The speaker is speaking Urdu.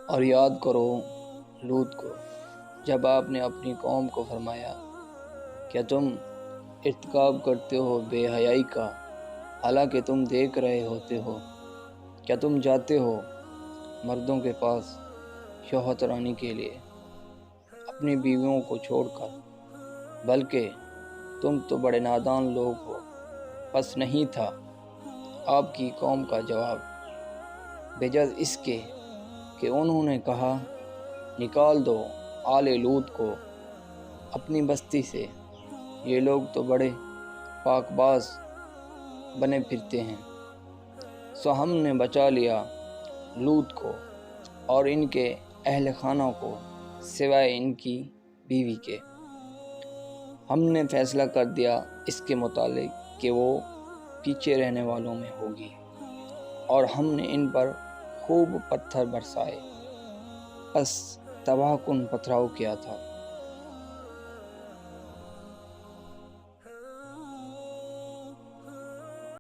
اور یاد کرو لوط کو، جب آپ نے اپنی قوم کو فرمایا، کیا تم ارتکاب کرتے ہو بے حیائی کا، حالانکہ تم دیکھ رہے ہوتے ہو؟ کیا تم جاتے ہو مردوں کے پاس شوہر چرانے کے لیے اپنی بیویوں کو چھوڑ کر؟ بلکہ تم تو بڑے نادان لوگ ہو۔ پس نہیں تھا آپ کی قوم کا جواب بجز اس کے کہ انہوں نے کہا، نکال دو آل لوط کو اپنی بستی سے، یہ لوگ تو بڑے پاک باز بنے پھرتے ہیں۔ سو ہم نے بچا لیا لوط کو اور ان کے اہل خانہ کو سوائے ان کی بیوی کے۔ ہم نے فیصلہ کر دیا اس کے متعلق کہ وہ پیچھے رہنے والوں میں ہوگی، اور ہم نے ان پر خوب پتھر برسائے، بس تباہ کن پتھراؤ کیا تھا۔